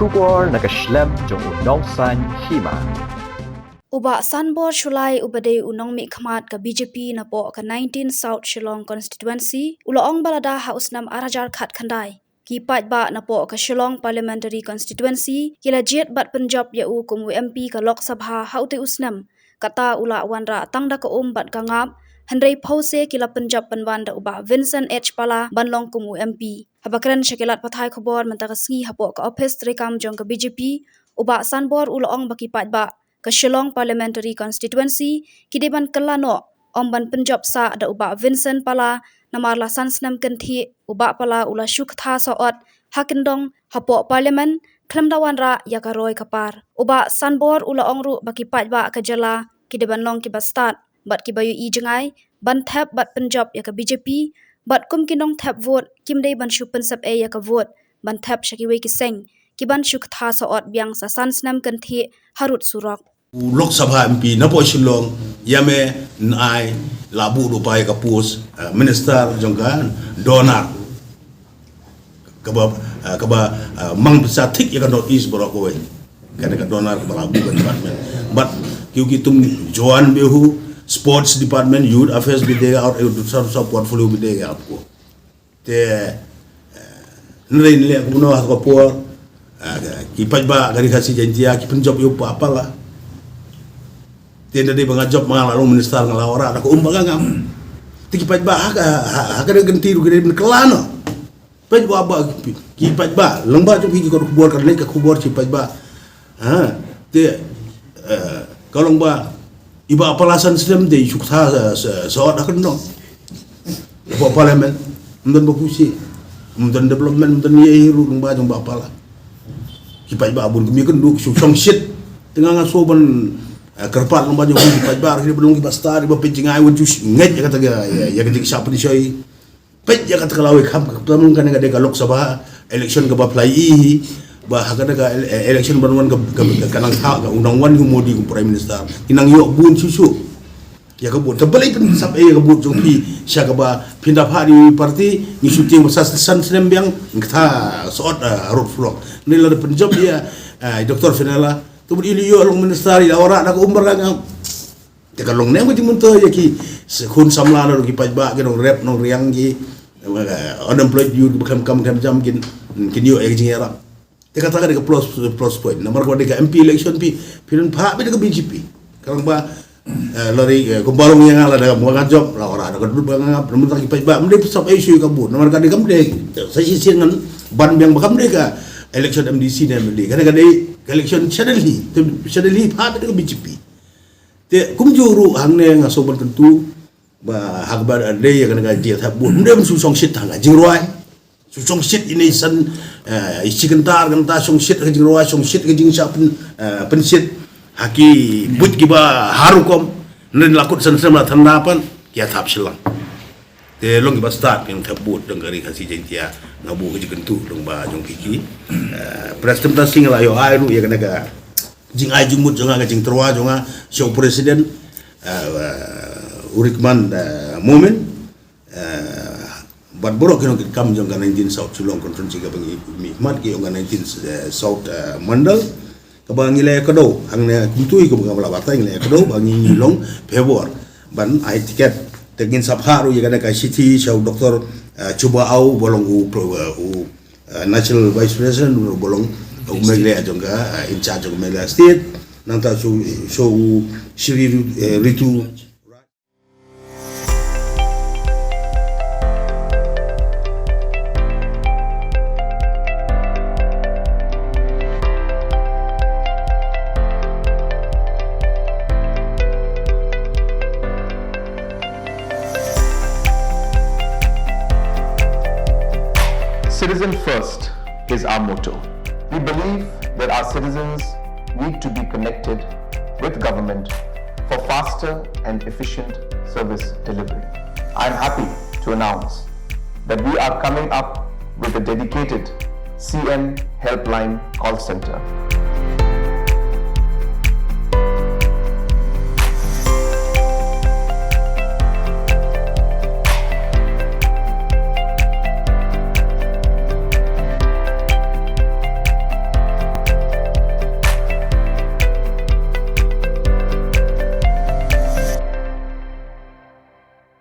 Shubor nakaslem jong unong san hima. Uba Sanbor Shulai ubade unong mi khmat ka BJP na po ka 19 South Shillong constituency ulaong balada haus nam arajar khat khandai ki pat ba na po ka Shillong parliamentary constituency kila jet bat Punjab ya u kum MP ka Lok Sabha haute usnam kata ula wanra tangda ka bat kangap handrai phause kila Punjab panwan da uba Vincent H Pala banlong kum MP habakran shakilat pathai khobor mantaka sngi hapo ka office rekam jong ka BJP uba Sanbor ulaong baki pat ba ka Shillong Parliamentary Constituency kideban kelano omban Punjab sa da uba Vincent Pala namarla sansnam kenthi uba Pala ula syuk tha saot hakendong hapo parliament klemdawan ra yakaroy kapar uba Sanbor ula ongru baki patba ka jala kideban long ki bastat bat ki bayu i jengai ban thap bat Punjab ya ka BJP bat kum kinong thap vote kimdei ban shupen sap e ya ka vote ban thap shakiwe ki seng kiban syuk tha saot biang sa sansnam kenthi harut surok Lok Sabha MP na po Shillong yame nai labu dupai kapus minister jongkan donor kaba mang besar tik ya kan East Borokwe kan ka donor ka labu kan department but kyunki tum joan behu sports department youth affairs bhi dega aur sab portfolio bhi dega aapko te nre le kuno ha ko por ki pajba gari khasi janjia ki Punjab yo pa pala tiada di bangajop mengalau minister ngalau orang aku bagangam tiki pajba haka de genti ru gede kelano pajba ba ki pajba lengba tu ki ko kubor kan lek kubor ki pajba te kalau ba iba palasan sistem de sukta saat akan no apa parlimen mungkin bagusi mungkin development mungkin ye ru lengba jong ba pala ki pajba abun kemi kan du song shit tengah ngasoban kerpat lomba jauh di pajbar dia belum kita start di penting ai wujud nget ya kata ya ketika siapa di show pej ya kata kalau ikam ketemu kan ada Lok Sabha election ke apply bah kada ka election banwan ke kanang ha undang-undang humodi ku prime minister inang yo bun susu ya kebun tebalai pun sampai ya kebun jongpi sya ka ba pindah hari parti ni syuting masa san sembiang kita sort road vlog ni la Punjab dia Dr. Finala tu ili yo long minister ila ora nak umbar kan te kalong nem ti munto ya ki khun samla ro ki pajba ke dong rep nong riang ki unemployed youth bekam kam jam kin yo aging era te kata ka plus point nomor ko de MP election pi pilun pha be de BJP kalong ba lari kumbarong yang ala da mo job la ora da ko bangap nomor ki pajba mde sab issue ka bu nomor ka de kam de sa singan ban biang bekam de ka election MDC ne mde kan election suddenly pha de BJP te kumjuru hangne ngasoban tentu ba hagbar ade ya kan gaji thabu mde susong shit hanga jingroi susong shit ini san isikentar kan ta song shit ke jingroi song shit ke jing sap pensit haki but giba harukom nen lakut san sem la thandapan ya thap silang te long giba start kan thabut dengari kasi jentia ngabu ke jikentu dong ba jong kiki presiden sing la yo airu ya kan ga jing ai jumut jonga ga jing terwa jonga show presiden urikman moment bat borok kino kam jonga 19 South Shillong conference ga bangi mi mat ki jonga 19 South mandal ka bangi le kado hangne kumtui ko ga bala bata ngi le kado bangi long favor ban ai tiket tegin sabharu ya kan ga city show doktor cuba au bolong u national vice president bolong umegle ajonga in charge of Meghalaya state nanta so Shri Ritu. Citizen first is our motto. We believe that our citizens need to be connected with government for faster and efficient service delivery. I am happy to announce that we are coming up with a dedicated CM helpline call center